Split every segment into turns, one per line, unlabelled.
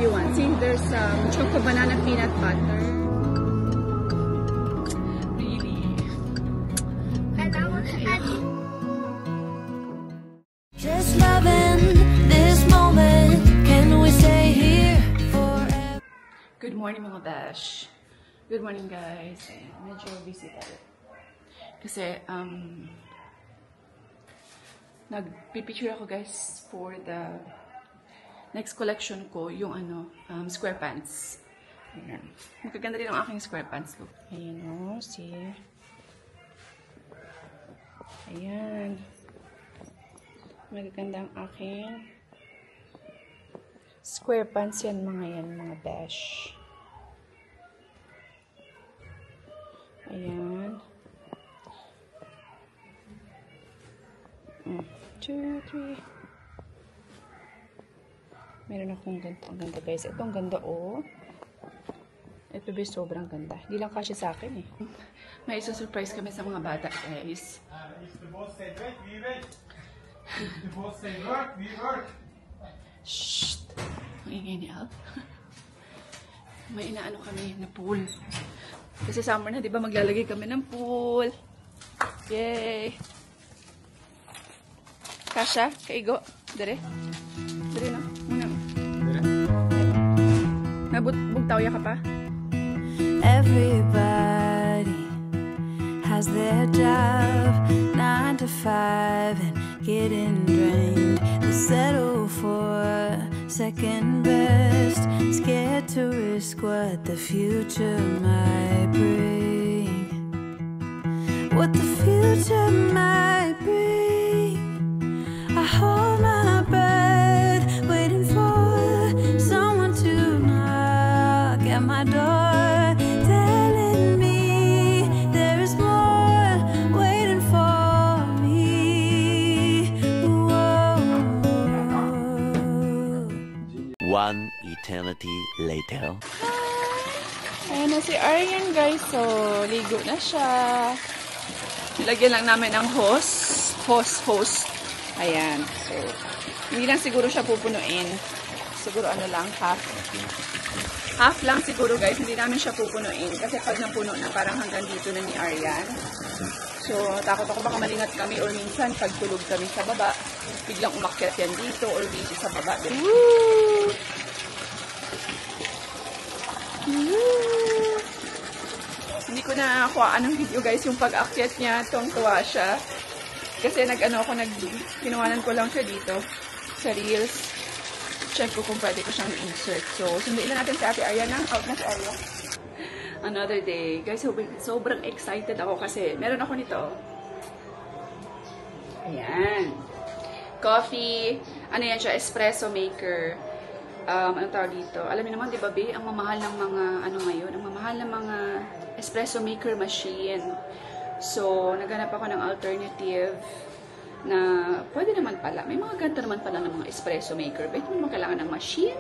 you want. See, there's choco banana peanut butter. Really?
Just loving this moment. Can we stay here forever?
Good morning mga bash. Good morning guys. Medyo busy tayo. Kasi, nagpipicture ako guys for the next collection ko, yung square pants. Ayan. Magaganda rin ang aking square pants look. Ayan o, see? Ayan. Magaganda ang aking square pants yan, mga bash. Ayan. 2, 3. Meron akong ganito. Ang ganda guys. Ito ang ganda oh. Ito ba sobrang ganda. Hindi lang kasi sa akin eh. May isang surprise kami sa mga bata guys.
If the boss said wait, we wait. If the boss said work, we work.
Shhh! Ang ingay ni Al. May inaano kami na pool. Kasi summer na, di ba? Maglalagay kami ng pool. Yay! Kasha, kaigo. Dire. Dire no? Muna. Nabugtawya ka pa?
Everybody has their job, 9 to 5, and getting drained. They settle for second best, scared to risk what the future might bring. What the future might bring. I hold my breath, waiting for someone to knock at my door, telling me there is more waiting for me. Whoa.
One eternity later.
Ayan na si Aryan guys. So, ligo na siya. Nilagyan lang namin ang hose. Ayan. So, hindi lang siguro siya pupunuin. Siguro ano lang, half. Half lang siguro guys. Hindi namin siya pupunuin. Kasi pag napuno na, parang hanggang dito na ni Aryan. So, takot ako baka malingat kami or minsan pag tulog kami sa baba, biglang umakyat yan dito or dito sa baba. Woo! Woo! Hindi ko na nakuhaan ng video guys yung pag-akyat niya. Tuwang-tuwa siya. Kasi kinuhanan ko lang siya dito sa Reels. Check ko kung pwede ko siyang insert. So, sunduin na natin si Ate Arya na. Out na si Arya. Another day. Guys, sobrang excited ako kasi meron ako nito. Ayan. Coffee. Ano yan siya? Espresso maker. Ano tawag dito? Alam niyo naman, di ba, B? Ang mamahal ng mga, ngayon? Ang mamahal ng mga espresso maker machine. So, naghanap ako ng alternative na pwede naman pala. May mga ganito naman pala ng mga espresso maker. But hindi mo kailangan ng machine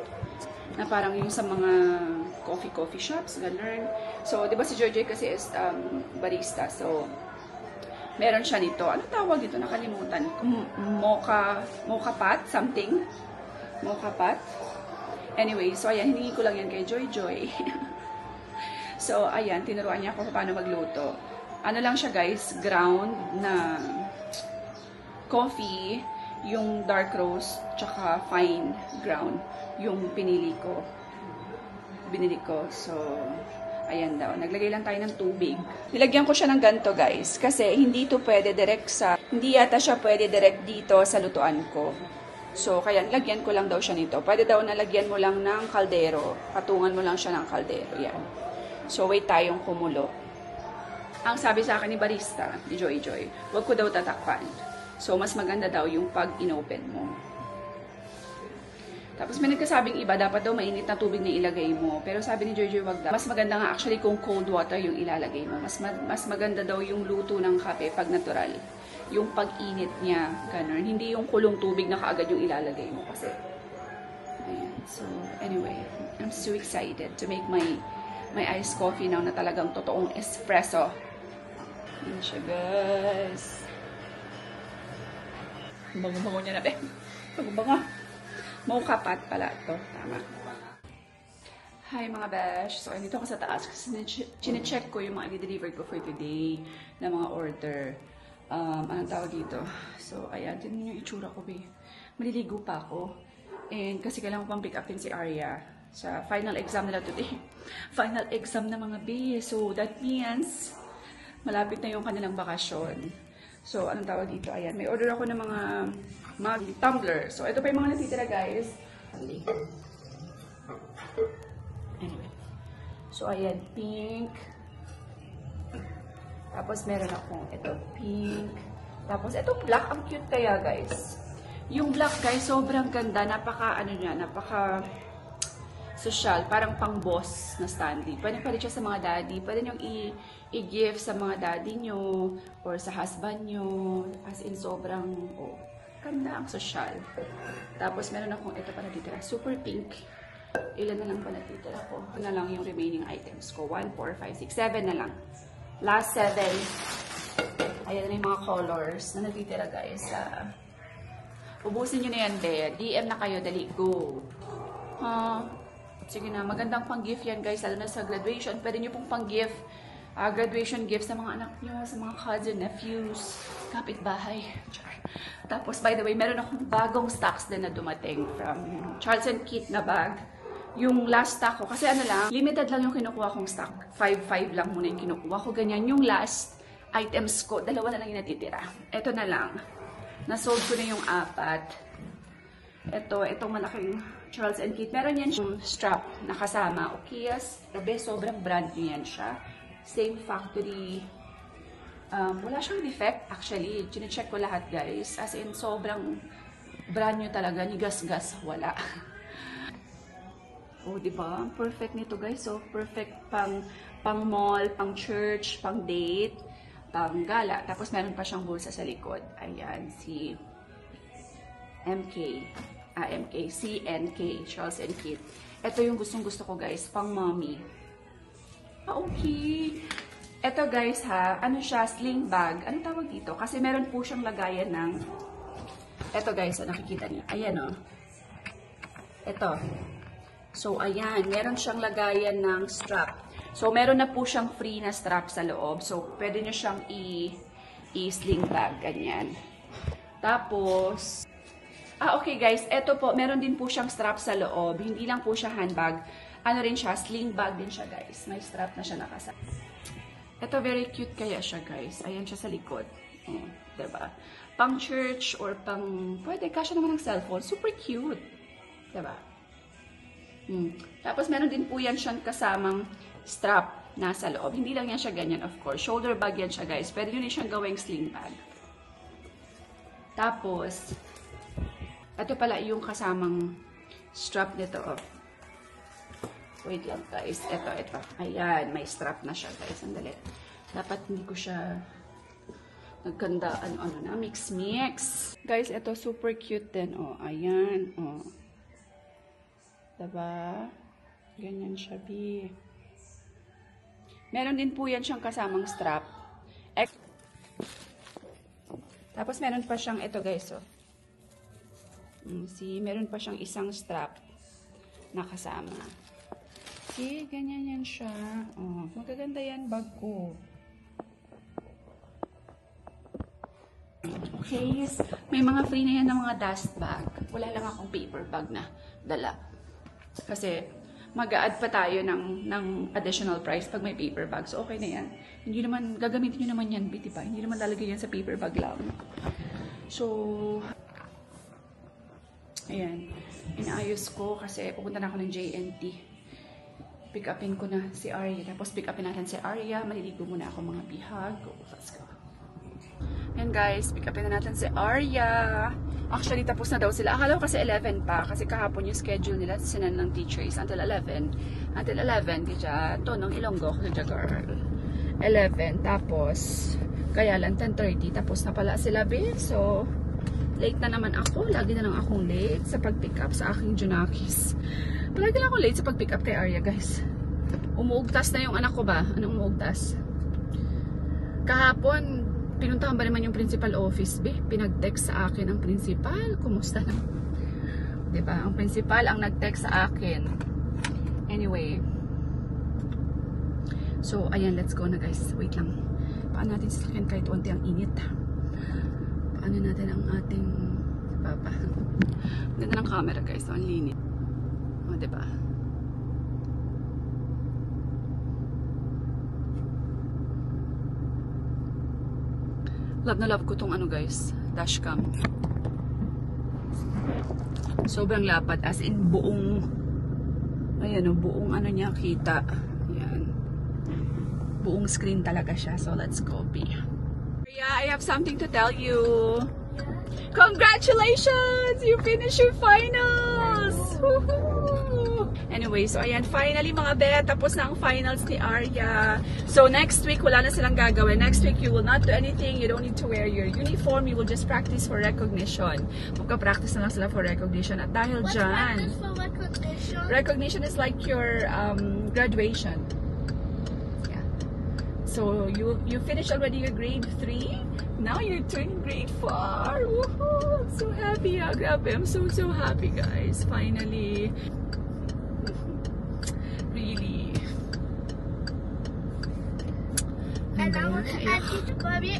na parang yung sa mga coffee shops, ganun. So, di ba si Georgie kasi is barista. So, meron siya nito. Ano tawag dito? Nakalimutan. Mocha pot? Something? Mocha pot? Anyway, so ayan, hiningi ko lang yan kay Joy. So, ayan, tinuruan niya ako paano magluto. Ano lang siya guys, ground na coffee, yung dark roast, tsaka fine ground, yung binili ko. So, ayan daw. Naglagay lang tayo ng tubig. Nilagyan ko siya ng ganito guys, kasi hindi yata siya pwede direct dito sa lutuan ko. So, kaya nilagyan ko lang daw siya nito. Pwede daw nalagyan mo lang ng kaldero. Patungan mo lang siya ng kaldero. Yan. So, wait tayong kumulo. Ang sabi sa akin ni barista, ni Joy, wag ko daw tatakpan. So, mas maganda daw yung pag inopen mo. Tapos may nagkasabing iba, dapat daw mainit na tubig na ilagay mo. Pero sabi ni Joy, wag daw. Mas maganda nga actually kung cold water yung ilalagay mo. Mas maganda daw yung luto ng kape pag natural. Yung pag-init niya, ganun. Hindi yung kulong tubig na kaagad yung ilalagay mo kasi. Ayan. So, anyway, I'm so excited to make my iced coffee now na talagang totoong espresso. Ayan siya, guys. Bango-bango niya na, be. Bango-bango. Mocha pot pala ito. Tama. Hi mga besh! So, andito ako sa taas kasi chine-check ko yung mga i-deliver ko for today na mga order. Anong tawag dito? So, ayan. Tignan yung itsura ko, be. Maliligo pa ako. And kasi kailangan ko pang pick upin si Arya sa final exam nila today. Final exam na mga be. So, that means malapit na yung kanilang bakasyon. So, anong tawag dito? Ayan. May order ako ng mga tumbler. So, ito pa yung mga natitira, guys. Anyway. So, ayan, pink. Tapos, meron akong ito, pink. Tapos, ito black. Ang cute kaya, guys. Yung black, guys, sobrang ganda. Napaka, ano niya, napaka social. Parang pang-boss na standee. Pwede siya sa mga daddy. Pwede nyo i-give sa mga daddy nyo or sa husband nyo. As in, sobrang, ganda ang social. Tapos, meron akong ito pa natitira. Super pink. Ilan na lang pa natitira ko? Ito na lang yung remaining items ko. 1, 4, 5, 6, 7 na lang. Last 7. Ayan na yung mga colors na natitira, guys. Ubusin nyo na yan, be. DM na kayo. Dali, go. Sige na. Magandang pang-gift yan, guys. Lalo na sa graduation. Pwede nyo pong pang-gift. Graduation gifts sa mga anak nyo, sa mga cousin, nephews, kapitbahay. Tapos, by the way, meron akong bagong stocks din na dumating from Charles & Keith na bag. Yung last stock ko, kasi ano lang, limited lang yung kinukuha kong stock. 5 lang muna yung kinukuha ko. Ganyan, yung last items ko, 2 na lang yung natitira. Ito na lang. Nasold ko na yung 4. Itong malaking Charles & Keith. Meron yan yung strap na kasama. Okay, yes. Grabe, sobrang brand new yan siya. Same factory. Wala siyang defect, actually. Chine-check ko lahat, guys. As in, sobrang brand new talaga. Ni gas-gas, wala. Diba? Perfect nito, guys. So, perfect pang mall, pang church, pang date, pang gala. Tapos, meron pa siyang bulsa sa likod. Ayan, si CNK, Charles & Keith. Ito yung gustong-gusto ko, guys. Pang mommy. Okay. Ito, guys, ano siya, sling bag. Ano tawag dito? Kasi meron po siyang lagayan ng... Ito, guys, nakikita niyo. Ayan, Ito. So, ayan. Meron siyang lagayan ng strap. So, meron na po siyang free na strap sa loob. So, pwede nyo siyang i-sling bag. Ganyan. Tapos... okay, guys. Ito po, meron din po siyang strap sa loob. Hindi lang po siya handbag. Ano rin siya, sling bag din siya, guys. May strap na siya nakasama. Ito, very cute kaya siya, guys. Ayan siya sa likod. Diba? Pang church or pang... Pwede, kasya naman ng cellphone. Super cute. Diba? Tapos, meron din po yan siyang kasamang strap nasa loob. Hindi lang yan siya ganyan, of course. Shoulder bag yan siya, guys. Pwede nyo din siyang gawing sling bag. Tapos, ito pala yung kasamang strap nito, Wait lang, guys. Ito. Ayan, may strap na siya, guys. Sandali. Dapat hindi ko siya nagkanda, na, mix. Guys, ito super cute din, Ayan, Diba? Ganyan siya, Meron din po yan siyang kasamang strap. Tapos, meron pa siyang ito, guys, See, meron pa siyang isang strap na kasama. See, ganyan yan siya. Magaganda yan, bag ko. Okay, may mga free na yan ng mga dust bag. Wala lang akong paper bag na dala. Kasi, mag-a-add pa tayo ng additional price pag may paper bag. So, okay na yan. Hindi naman, gagamitin nyo naman yan, diba? Hindi naman lalagay yan sa paper bag lang. So, ayan. Inaayos ko kasi pupunta na ako ng JNT. Pick upin ko na si Arya. Tapos pick upin natin si Arya. Maliligo muna ako mga bihag. Let's go. Ayan, guys. Pick upin na natin si Arya. Actually, tapos na daw sila. Akala ko kasi 11 pa. Kasi kahapon yung schedule nila sinan ng teachers until 11. Until 11. Kaya Tonong Ilonggo. Kaya girl. 11. Tapos, kaya lang 10:30. Tapos na pala sila, be. So, late na naman ako. Lagi na lang akong late sa pag-pick up sa aking Junakis. Palagi lang ako late sa pag-pick up kay Arya, guys. Umuugtas na yung anak ko ba? Anong umuugtas? Kahapon, pinuntahan ba naman yung principal office, be? Pinag-text sa akin ang principal. Kumusta na? Diba? Ang principal ang nag-text sa akin. Anyway. So, ayan, let's go na guys. Wait lang. Paano natin sasakyan kahit onti ang init? Paano natin ang ating papa? Ganda ng camera guys. So, ang linit. O, diba? Love na love ko tong ano guys. Dashcam. Sobrang lapad. As in, buong ayan o, buong ano niya kita. Ayan. Buong screen talaga siya. So, let's copy. Yeah, I have something to tell you. Congratulations! You finished your finals! Woohoo! Anyway, so ayan, finally mga be, tapos na ang finals ni Arya. So next week, wala na silang gagawin. Next week, you will not do anything. You don't need to wear your uniform. You will just practice for recognition. Magka-practice na lang sila for recognition. At dahil
What's
dyan,
practice for recognition?
recognition is like your graduation. Yeah. So you finished already your grade 3. Now you're turning grade 4. Woohoo! I'm so happy. Grabe. I'm so happy, guys. Finally. Really.
And I want to add teacher Bobby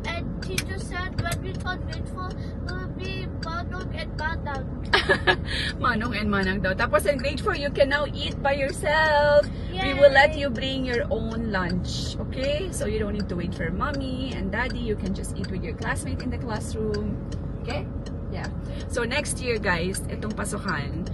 and teacher said when we turn grade 4 will be Manong and Manang.
Manong and Manang daw. Tapos in grade 4, you can now eat by yourself. We will let you bring your own lunch. Okay? So you don't need to wait for mommy and daddy. You can just eat with your classmate in the classroom. Okay? Yeah. So next year, guys, itong pasukan,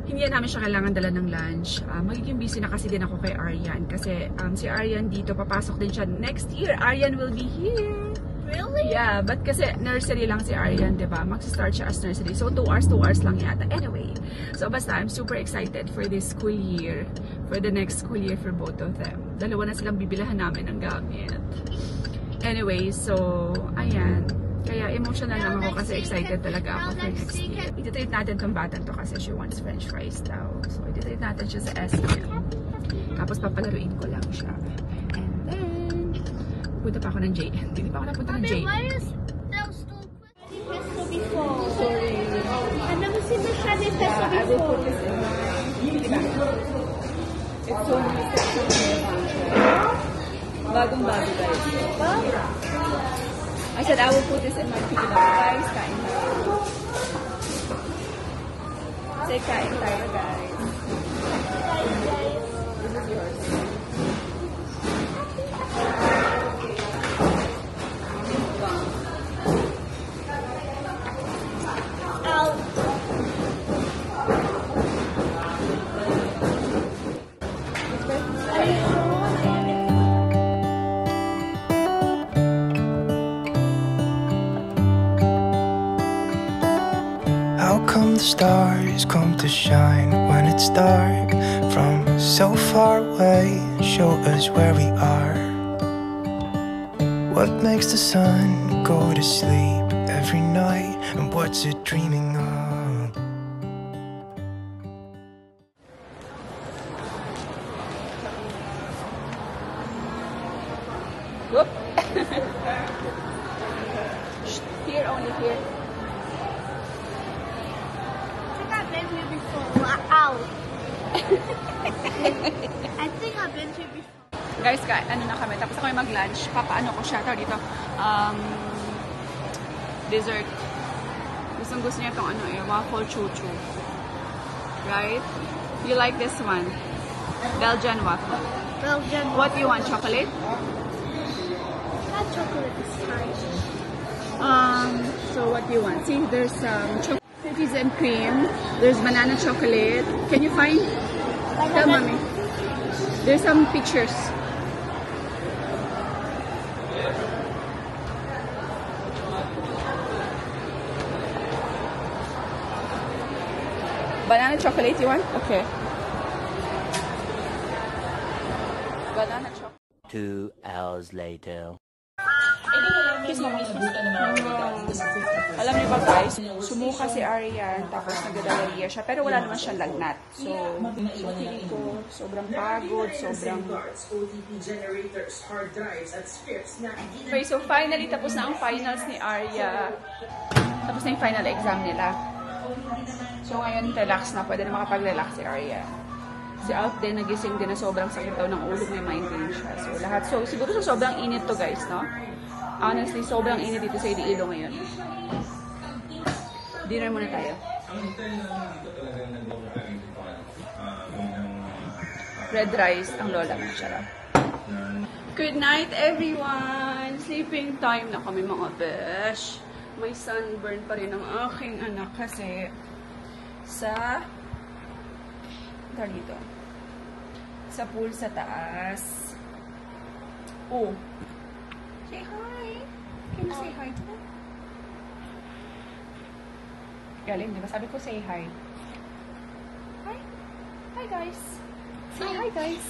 hindi na namin siya kailangan dala ng lunch. Magiging busy na kasi din ako kay Aryan. Kasi si Aryan dito, papasok din siya. Next year, Aryan will be here.
Really?
Yeah, but kasi nursery lang si Aryan, diba? Magsa-start siya as nursery. So 2 hours lang yata. Anyway, so basta I'm super excited for this school year. For the next school year for both of them. Dalawa na silang bibilahan namin ng gamit. Anyway, so ayan. Kaya emotional lang ako kasi excited talaga ako for next year. Iti-treat natin tong batang to kasi she wants french fries daw. So iti-treat natin siya sa SM. Tapos papalaruin ko lang siya. And then, pupunta pa ako ng JN. Hindi pa ako napunta ng JN.
Why is there still pesto before?
Sorry.
I've never seen the shiny pesto
I will
before.
put this in my... It's so nice. Bagong-bago guys. I said I will put this in my piggy bank. Guys, kain tayo. Say kain tayo, guys. This is yours.
How come the stars come to shine when it's dark from so far away? Show us where we are. What makes the sun go to sleep every night, and what's it dreaming of?
Whoop. Here, only here.
I think I've been here before. Ow. I think I've been here before.
Guys, ano na kami. Tapos ako mag-lunch. Papaano ko siya. Tawag dito. Dessert. Gusto niya itong waffle choo-choo. Right? You like this one? Belgian waffle.
Belgian.
What do you want? Chocolate?
Not chocolate this time.
So what do you want? See, there's chocolate cookies and cream. There's banana chocolate. Can you find? Tell mommy. There's some pictures. Banana chocolate you want? Okay. Banana chocolate.
2 hours later.
Alam niyo ba guys, sumuka si Aryan, tapos nagdadalariya siya, pero wala naman siyang lagnat. So feeling ko, sobrang pagod, sobrang... Okay, so finally, tapos na ang finals ni Arya. Tapos na yung final exam nila. So ngayon, relax na. Pwede na makapag-relax si Arya. Si Alp din, nagising din na sobrang sakit daw ng ulo, may migraine siya. So lahat, so siguro sa sobrang init to guys, no? Honestly, sobrang init dito sa Iloilo ngayon. Dinner muna tayo. Red rice, ang lola mo, sarap. Good night, everyone! Sleeping time na kami, mga besh. May sunburn pa rin ang aking anak kasi sa dito. Sa pool sa taas. Oh. Say hi. Can you say hi to them? Galing, di ba? Sabi ko say hi. Hi. Hi, guys. Say hi, guys.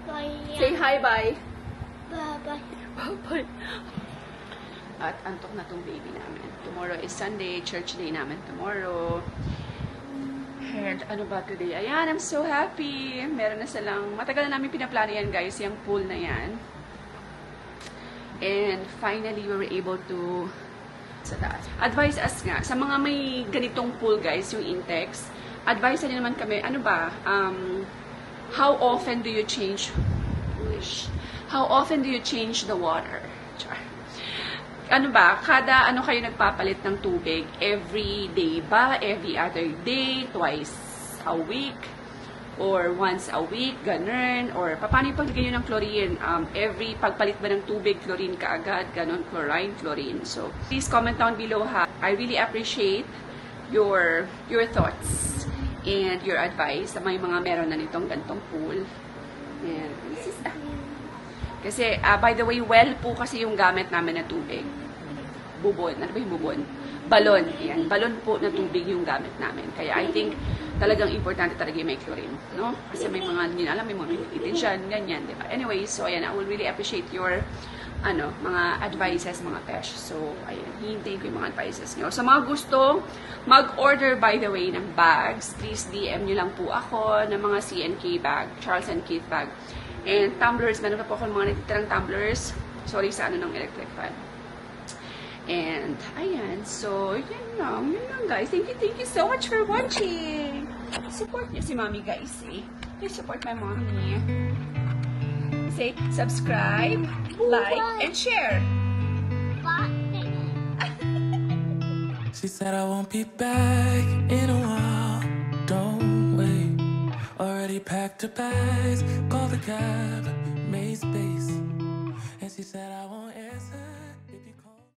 Bye.
Say hi, bye.
Bye-bye.
Bye-bye. At antok na tong baby namin. Tomorrow is Sunday. Church day namin tomorrow. And ano ba today? Ayan, I'm so happy. Meron na silang, matagal na namin pinaplano yan guys, yung pool na yan. And finally, we were able to sa taas. Advise us nga, sa mga may ganitong pool guys, yung Intex, advise nyo naman kami, ano ba, how often do you change, how often do you change the water? Char. Ano ba, kada ano kayo nagpapalit ng tubig? Every day ba? Every other day? Twice a week? Or once a week? Ganun? Or paano yung paglagay nyo ng chlorine? Every pagpalit ba ng tubig, chlorine ka agad? Ganun, chlorine, chlorine. So, please comment down below ha. I really appreciate your thoughts and your advice sa may mga meron na nitong gantong pool. And this is, kasi, by the way, well po kasi yung gamit namin na tubig. Bubon. Ano ba yung bubon? Balon. Yan. Balon po na tubig yung gamit namin. Kaya I think talagang importante talaga yung may chlorine. No? Kasi may mga, hindi na alam, may mga malitin dyan, ganyan, diba? Anyway, so ayan, I will really appreciate your mga advices, mga pesh. So, ayan, hihintayin ko yung mga advices nyo. Sa mga gusto mag-order, by the way, ng bags, please DM nyo lang po ako ng mga C&K bag, Charles & Keith bag. And tumblers, meron pa po ako mga natitirang tumblers. Sorry sa ng electric fan. And, ayan. So, yun lang guys. Thank you so much for watching. Support niyo si mommy guys, eh. Please support my mommy. Say, subscribe, like, and share.
Bye.
She said I won't be back in a while. Don't wait. Already packed her bags, called the cab, made space. And she said I won't